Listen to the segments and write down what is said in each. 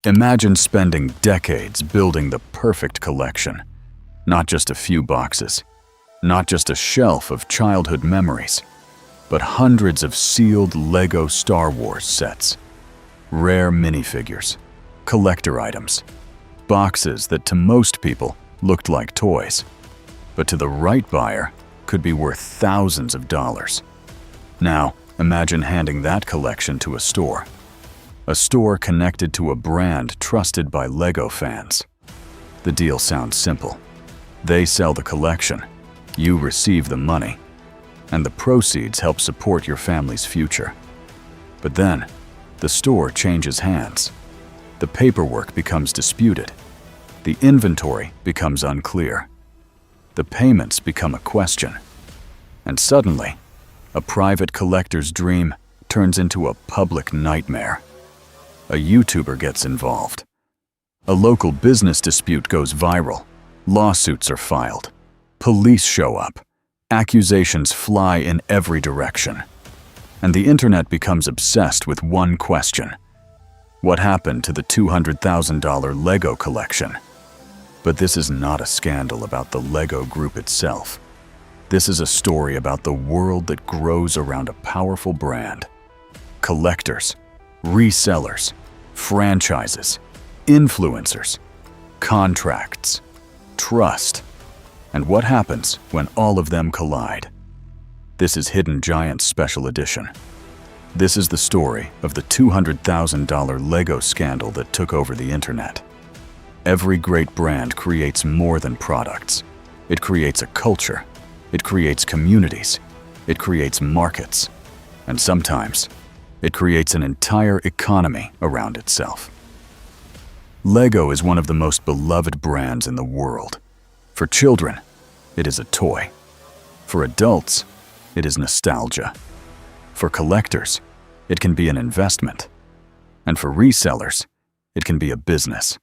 Imagine spending decades building the perfect collection. Not just a few boxes, not just a shelf of childhood memories, but hundreds of sealed Lego Star Wars sets. Rare minifigures, collector items, boxes that to most people looked like toys, but to the right buyer could be worth thousands of dollars. Now, imagine handing that collection to a store connected to a brand trusted by Lego fans. The deal sounds simple. They sell the collection, you receive the money, and the proceeds help support your family's future. But then, the store changes hands. The paperwork becomes disputed. The inventory becomes unclear. The payments become a question. And suddenly, a private collector's dream turns into a public nightmare. A YouTuber gets involved. A local business dispute goes viral. Lawsuits are filed. Police show up. Accusations fly in every direction. And the internet becomes obsessed with one question. What happened to the $200,000 Lego collection? But this is not a scandal about the Lego group itself. This is a story about the world that grows around a powerful brand. Collectors, resellers, franchises, influencers, contracts, trust, and what happens when all of them collide. This is Hidden Giants Special Edition. This is the story of the $200,000 Lego scandal that took over the internet. Every great brand creates more than products. It creates a culture. It creates communities. It creates markets. And sometimes, it creates an entire economy around itself. Lego is one of the most beloved brands in the world. For children, it is a toy. For adults, it is nostalgia. For collectors, it can be an investment. And for resellers, it can be a business.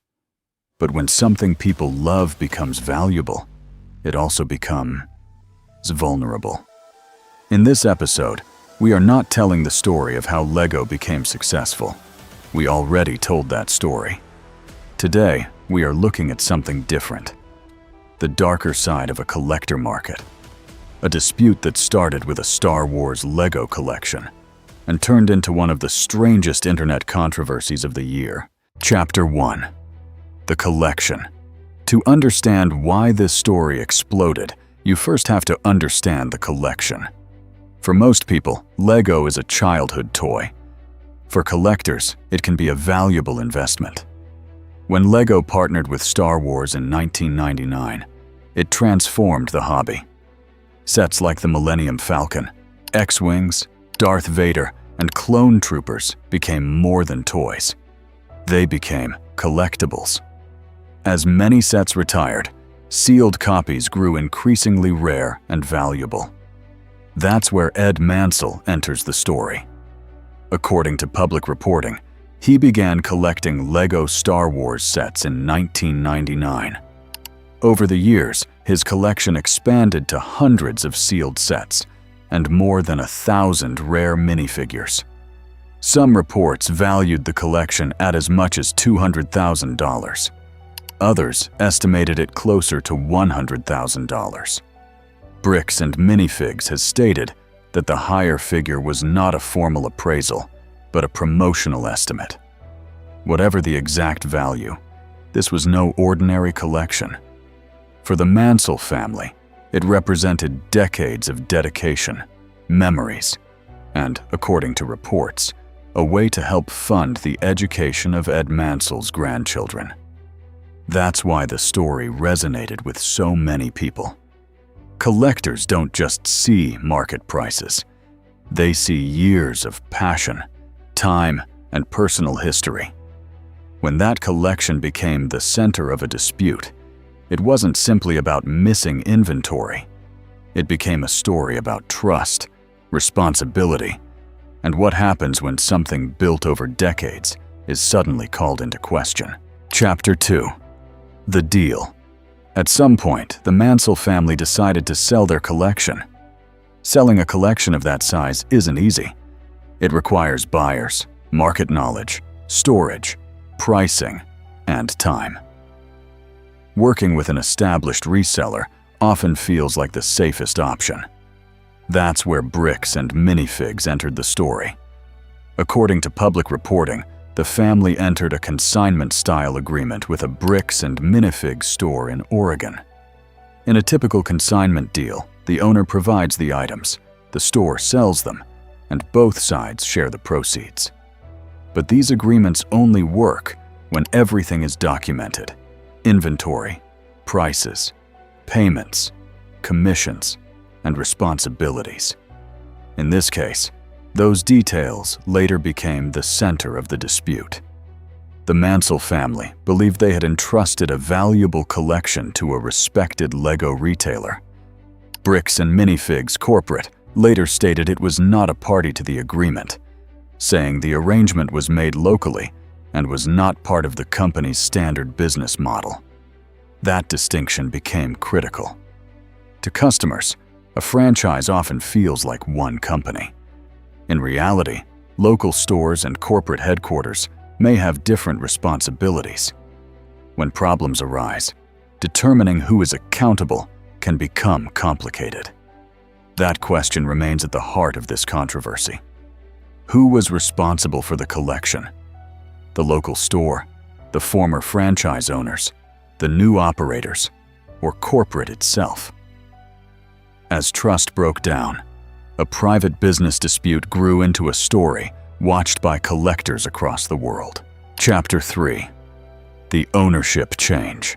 But when something people love becomes valuable, it also becomes vulnerable. In this episode, we are not telling the story of how Lego became successful. We already told that story. Today, we are looking at something different. The darker side of a collector market. A dispute that started with a Star Wars Lego collection and turned into one of the strangest internet controversies of the year. Chapter 1. The collection. To understand why this story exploded, you first have to understand the collection. For most people, Lego is a childhood toy. For collectors, it can be a valuable investment. When Lego partnered with Star Wars in 1999, it transformed the hobby. Sets like the Millennium Falcon, X-Wings, Darth Vader, and Clone Troopers became more than toys. They became collectibles. As many sets retired, sealed copies grew increasingly rare and valuable. That's where Ed Mansell enters the story. According to public reporting, he began collecting Lego Star Wars sets in 1999. Over the years, his collection expanded to hundreds of sealed sets and more than 1,000 rare minifigures. Some reports valued the collection at as much as $200,000. Others estimated it closer to $100,000. Bricks and Minifigs has stated that the higher figure was not a formal appraisal, but a promotional estimate. Whatever the exact value, this was no ordinary collection. For the Mansell family, it represented decades of dedication, memories, and, according to reports, a way to help fund the education of Ed Mansell's grandchildren. That's why the story resonated with so many people. Collectors don't just see market prices. They see years of passion, time, and personal history. When that collection became the center of a dispute, it wasn't simply about missing inventory. It became a story about trust, responsibility, and what happens when something built over decades is suddenly called into question. Chapter 2. The Deal. At some point, the Mansell family decided to sell their collection. Selling a collection of that size isn't easy. It requires buyers, market knowledge, storage, pricing, and time. Working with an established reseller often feels like the safest option. That's where bricks and minifigs entered the story. According to public reporting, the family entered a consignment-style agreement with a bricks and minifig store in Oregon. In a typical consignment deal, the owner provides the items, the store sells them, and both sides share the proceeds. But these agreements only work when everything is documented: inventory, prices, payments, commissions, and responsibilities. In this case, those details later became the center of the dispute. The Mansell family believed they had entrusted a valuable collection to a respected Lego retailer. Bricks and Minifigs Corporate later stated it was not a party to the agreement, saying the arrangement was made locally and was not part of the company's standard business model. That distinction became critical. To customers, a franchise often feels like one company. In reality, local stores and corporate headquarters may have different responsibilities. When problems arise, determining who is accountable can become complicated. That question remains at the heart of this controversy. Who was responsible for the collection? The local store, the former franchise owners, the new operators, or corporate itself? As trust broke down, a private business dispute grew into a story watched by collectors across the world. Chapter 3: The Ownership Change.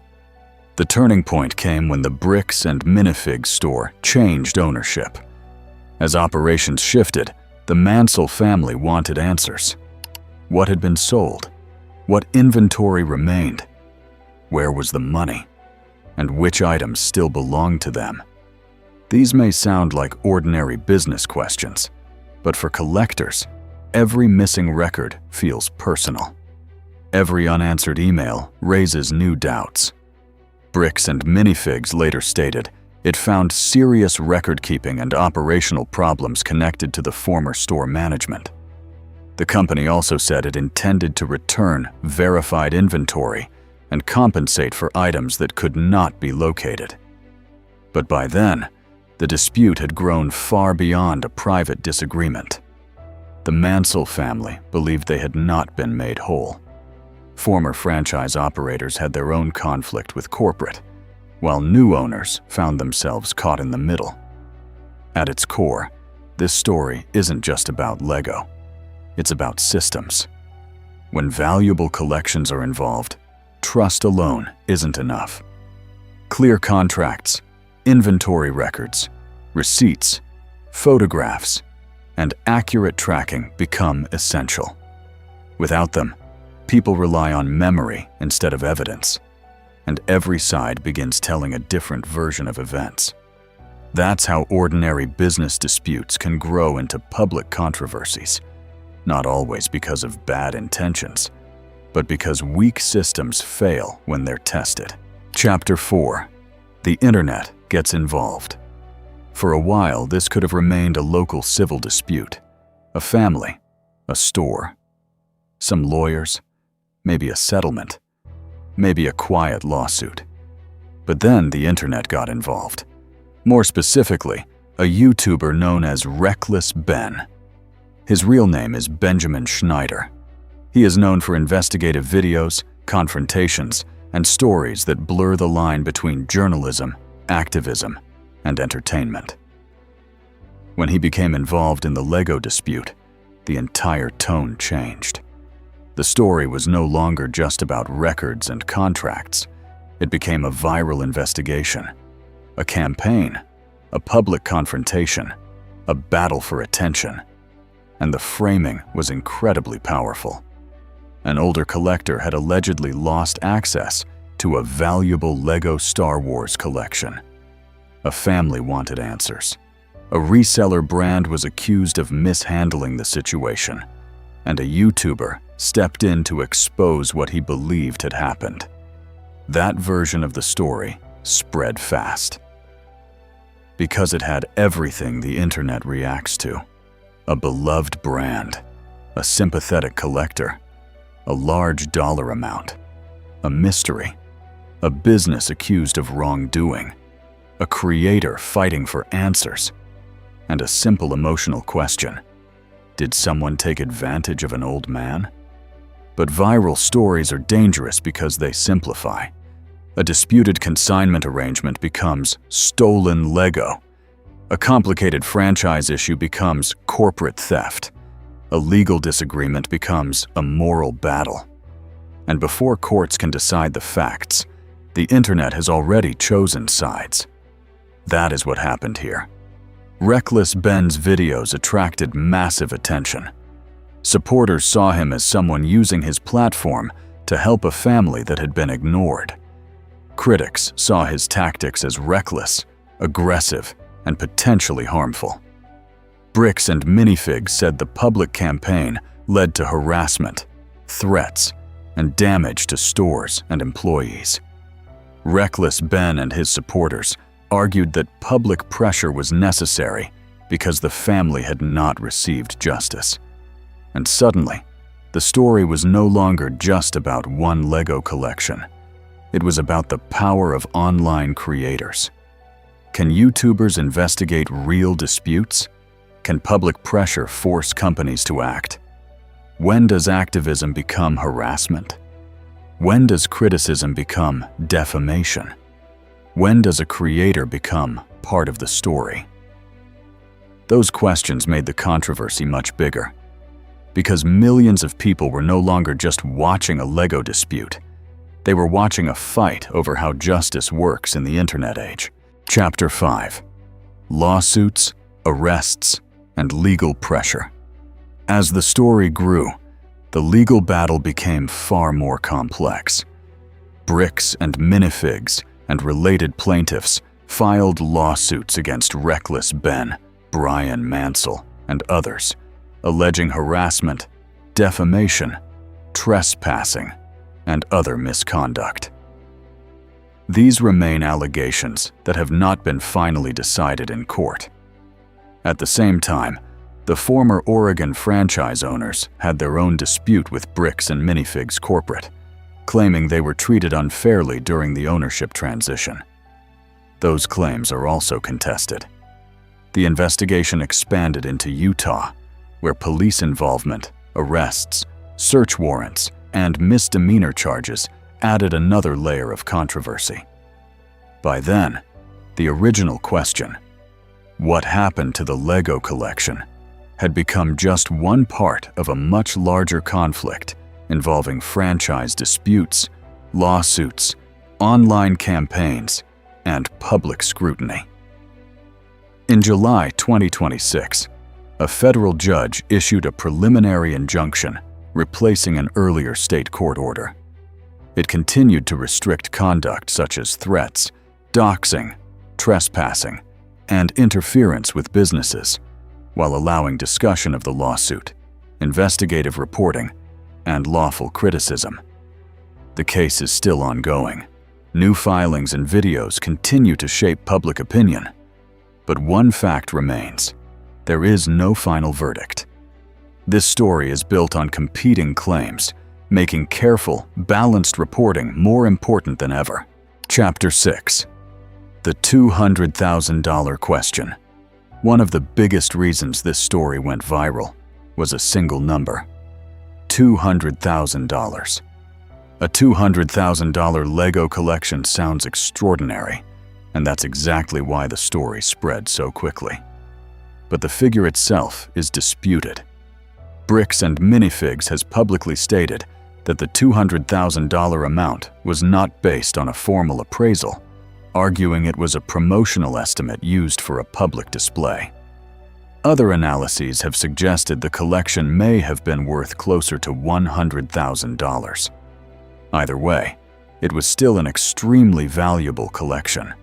The turning point came when the Bricks and Minifig store changed ownership. As operations shifted, the Mansell family wanted answers. What had been sold? What inventory remained? Where was the money? And which items still belonged to them? These may sound like ordinary business questions, but for collectors, every missing record feels personal. Every unanswered email raises new doubts. Bricks and Minifigs later stated it found serious record-keeping and operational problems connected to the former store management. The company also said it intended to return verified inventory and compensate for items that could not be located. But by then, the dispute had grown far beyond a private disagreement. The Mansell family believed they had not been made whole. Former franchise operators had their own conflict with corporate, while new owners found themselves caught in the middle. At its core, this story isn't just about Lego. It's about systems. When valuable collections are involved, trust alone isn't enough. Clear contracts, inventory records, receipts, photographs, and accurate tracking become essential. Without them, people rely on memory instead of evidence, and every side begins telling a different version of events. That's how ordinary business disputes can grow into public controversies, not always because of bad intentions, but because weak systems fail when they're tested. Chapter 4: The Internet Gets Involved. For a while, this could have remained a local civil dispute. A family, a store, some lawyers, maybe a settlement, maybe a quiet lawsuit. But then the internet got involved. More specifically, a YouTuber known as Reckless Ben. His real name is Benjamin Schneider. He is known for investigative videos, confrontations, and stories that blur the line between journalism, activism, and entertainment. When he became involved in the Lego dispute, the entire tone changed. The story was no longer just about records and contracts. It became a viral investigation, a campaign, a public confrontation, a battle for attention. And the framing was incredibly powerful. An older collector had allegedly lost access to a valuable Lego Star Wars collection. A family wanted answers. A reseller brand was accused of mishandling the situation, and a YouTuber stepped in to expose what he believed had happened. That version of the story spread fast. Because it had everything the internet reacts to: a beloved brand, a sympathetic collector, a large dollar amount, a mystery, a business accused of wrongdoing, a creator fighting for answers, and a simple emotional question: did someone take advantage of an old man? But viral stories are dangerous because they simplify. A disputed consignment arrangement becomes stolen Lego. A complicated franchise issue becomes corporate theft. A legal disagreement becomes a moral battle. And before courts can decide the facts, the internet has already chosen sides. That is what happened here. Reckless Ben's videos attracted massive attention. Supporters saw him as someone using his platform to help a family that had been ignored. Critics saw his tactics as reckless, aggressive, and potentially harmful. Bricks and Minifigs said the public campaign led to harassment, threats, and damage to stores and employees. Reckless Ben and his supporters argued that public pressure was necessary because the family had not received justice. And suddenly, the story was no longer just about one Lego collection. It was about the power of online creators. Can YouTubers investigate real disputes? Can public pressure force companies to act? When does activism become harassment? When does criticism become defamation? When does a creator become part of the story? Those questions made the controversy much bigger, because millions of people were no longer just watching a Lego dispute. They were watching a fight over how justice works in the internet age. Chapter 5. Lawsuits, arrests, and legal pressure. As the story grew, the legal battle became far more complex. Bricks and Minifigs and related plaintiffs filed lawsuits against Reckless Ben, Brian Mansell, and others, alleging harassment, defamation, trespassing, and other misconduct. These remain allegations that have not been finally decided in court. At the same time, the former Oregon franchise owners had their own dispute with Bricks and Minifigs corporate, claiming they were treated unfairly during the ownership transition. Those claims are also contested. The investigation expanded into Utah, where police involvement, arrests, search warrants, and misdemeanor charges added another layer of controversy. By then, the original question, what happened to the Lego collection, had become just one part of a much larger conflict involving franchise disputes, lawsuits, online campaigns, and public scrutiny. In July 2026, a federal judge issued a preliminary injunction replacing an earlier state court order. It continued to restrict conduct such as threats, doxing, trespassing, and interference with businesses, while allowing discussion of the lawsuit, investigative reporting, and lawful criticism. The case is still ongoing. New filings and videos continue to shape public opinion. But one fact remains: there is no final verdict. This story is built on competing claims, making careful, balanced reporting more important than ever. Chapter 6. The $200,000 question. One of the biggest reasons this story went viral was a single number: $200,000. A $200,000 Lego collection sounds extraordinary, and that's exactly why the story spread so quickly. But the figure itself is disputed. Bricks and Minifigs has publicly stated that the $200,000 amount was not based on a formal appraisal, arguing it was a promotional estimate used for a public display. Other analyses have suggested the collection may have been worth closer to $100,000. Either way, it was still an extremely valuable collection.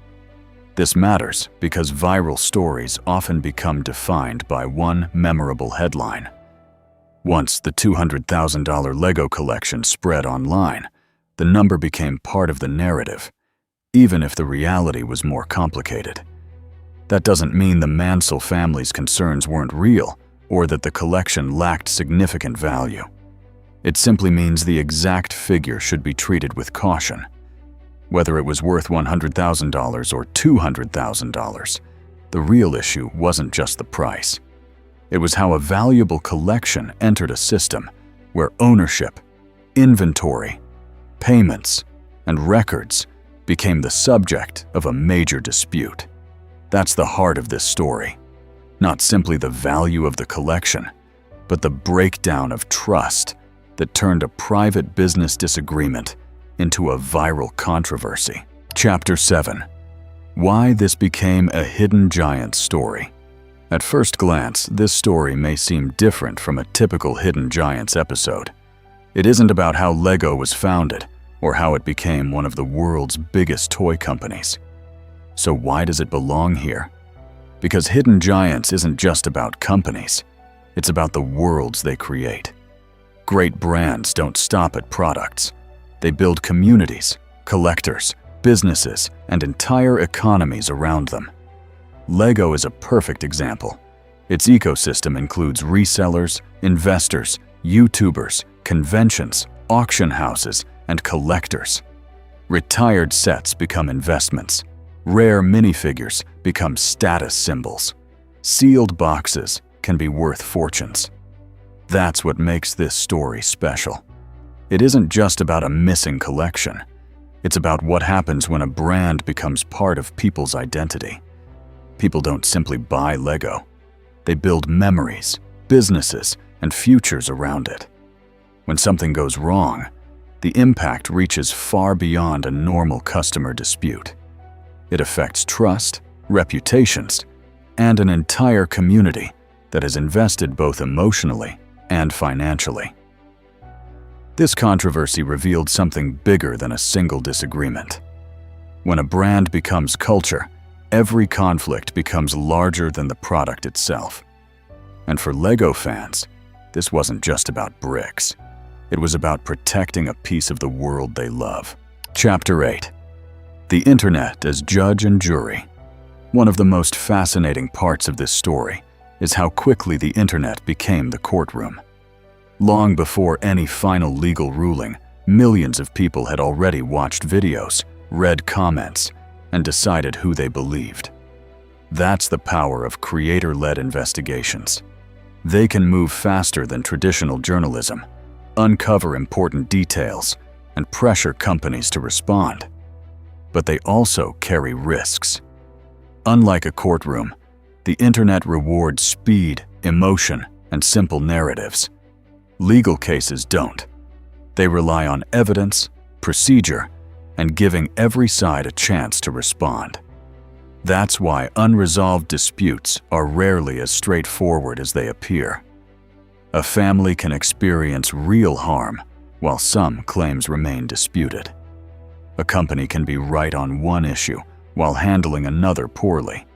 This matters because viral stories often become defined by one memorable headline. Once the $200,000 Lego collection spread online, the number became part of the narrative, even if the reality was more complicated. That doesn't mean the Mansell family's concerns weren't real or that the collection lacked significant value. It simply means the exact figure should be treated with caution. Whether it was worth $100,000 or $200,000, the real issue wasn't just the price. It was how a valuable collection entered a system where ownership, inventory, payments, and records became the subject of a major dispute. That's the heart of this story. Not simply the value of the collection, but the breakdown of trust that turned a private business disagreement into a viral controversy. Chapter 7. Why this became a hidden giant story. At first glance, this story may seem different from a typical Hidden Giants episode. It isn't about how Lego was founded or how it became one of the world's biggest toy companies. So why does it belong here? Because Hidden Giants isn't just about companies. It's about the worlds they create. Great brands don't stop at products. They build communities, collectors, businesses, and entire economies around them. Lego is a perfect example. Its ecosystem includes resellers, investors, YouTubers, conventions, auction houses, and collectors. Retired sets become investments. Rare minifigures become status symbols. Sealed boxes can be worth fortunes. That's what makes this story special. It isn't just about a missing collection. It's about what happens when a brand becomes part of people's identity. People don't simply buy Lego. They build memories, businesses, and futures around it. When something goes wrong, the impact reaches far beyond a normal customer dispute. It affects trust, reputations, and an entire community that has invested both emotionally and financially. This controversy revealed something bigger than a single disagreement. When a brand becomes culture, every conflict becomes larger than the product itself. And for Lego fans, this wasn't just about bricks. It was about protecting a piece of the world they love. Chapter 8. The Internet as Judge and Jury. One of the most fascinating parts of this story is how quickly the Internet became the courtroom. Long before any final legal ruling, millions of people had already watched videos, read comments, and decided who they believed. That's the power of creator-led investigations. They can move faster than traditional journalism, uncover important details, and pressure companies to respond. But they also carry risks. Unlike a courtroom, the Internet rewards speed, emotion, and simple narratives. Legal cases don't. They rely on evidence, procedure, and giving every side a chance to respond. That's why unresolved disputes are rarely as straightforward as they appear. A family can experience real harm, while some claims remain disputed. A company can be right on one issue while handling another poorly.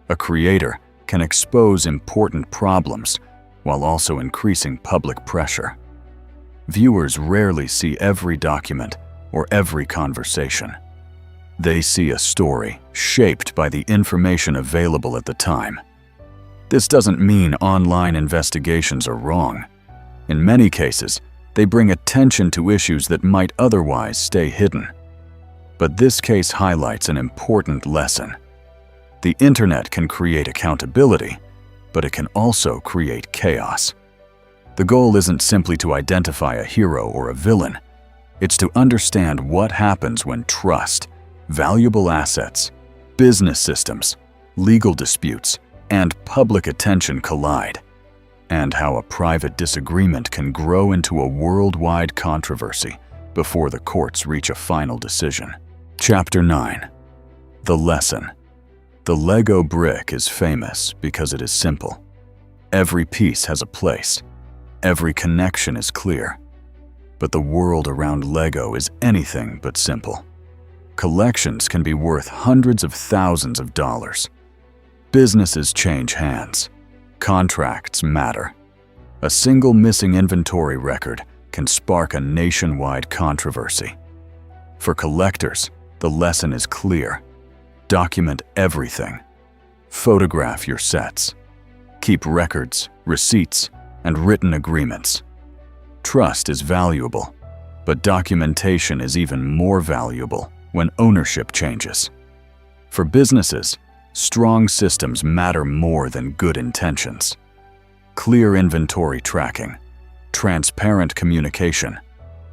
A creator can expose important problems while also increasing public pressure. Viewers rarely see every document or every conversation. They see a story shaped by the information available at the time. This doesn't mean online investigations are wrong. In many cases, they bring attention to issues that might otherwise stay hidden. But this case highlights an important lesson. The Internet can create accountability, but it can also create chaos. The goal isn't simply to identify a hero or a villain. It's to understand what happens when trust, valuable assets, business systems, legal disputes, and public attention collide, and how a private disagreement can grow into a worldwide controversy before the courts reach a final decision. Chapter 9. The Lesson. The Lego brick is famous because it is simple. Every piece has a place. Every connection is clear. But the world around Lego is anything but simple. Collections can be worth hundreds of thousands of dollars. Businesses change hands. Contracts matter. A single missing inventory record can spark a nationwide controversy. For collectors, the lesson is clear. Document everything. Photograph your sets. Keep records, receipts, and written agreements. Trust is valuable, but documentation is even more valuable when ownership changes. For businesses, strong systems matter more than good intentions. Clear inventory tracking, transparent communication,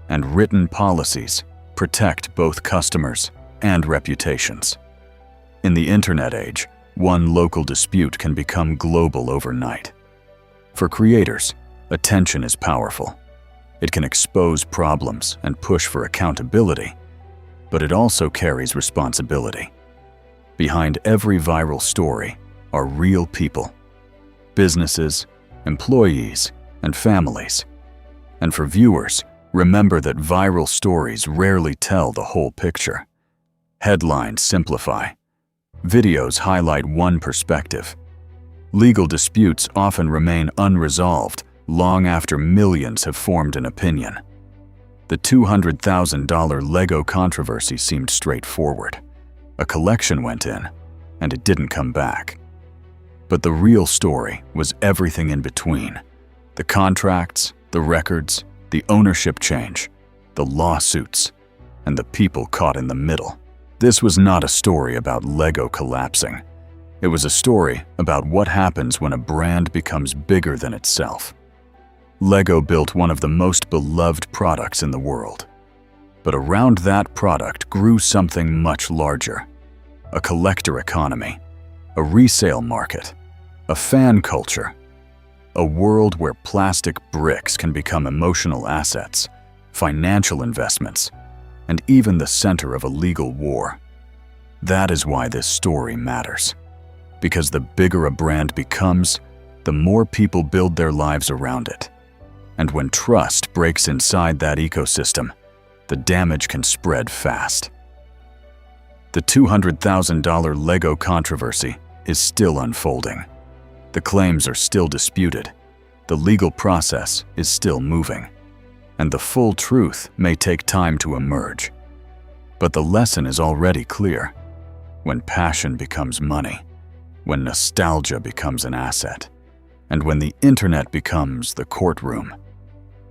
and written policies protect both customers and reputations. In the internet age, one local dispute can become global overnight. For creators, attention is powerful. It can expose problems and push for accountability, but it also carries responsibility. Behind every viral story are real people, businesses, employees, and families. And for viewers, remember that viral stories rarely tell the whole picture. Headlines simplify. Videos highlight one perspective. Legal disputes often remain unresolved long after millions have formed an opinion. The $200,000 Lego controversy seemed straightforward. A collection went in, and it didn't come back. But the real story was everything in between. The contracts, the records, the ownership change, the lawsuits, and the people caught in the middle. This was not a story about Lego collapsing. It was a story about what happens when a brand becomes bigger than itself. Lego built one of the most beloved products in the world. But around that product grew something much larger. A collector economy, a resale market, a fan culture, a world where plastic bricks can become emotional assets, financial investments, and even the center of a legal war. That is why this story matters. Because the bigger a brand becomes, the more people build their lives around it. And when trust breaks inside that ecosystem, the damage can spread fast. The $200,000 Lego controversy is still unfolding. The claims are still disputed. The legal process is still moving. And the full truth may take time to emerge. But the lesson is already clear. When passion becomes money, when nostalgia becomes an asset, and when the internet becomes the courtroom,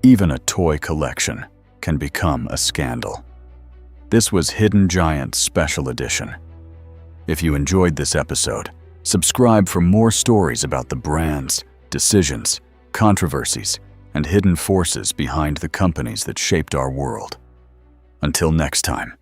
even a toy collection can become a scandal. This was Hidden Giants Special Edition. If you enjoyed this episode, subscribe for more stories about the brands, decisions, controversies, and hidden forces behind the companies that shaped our world. Until next time.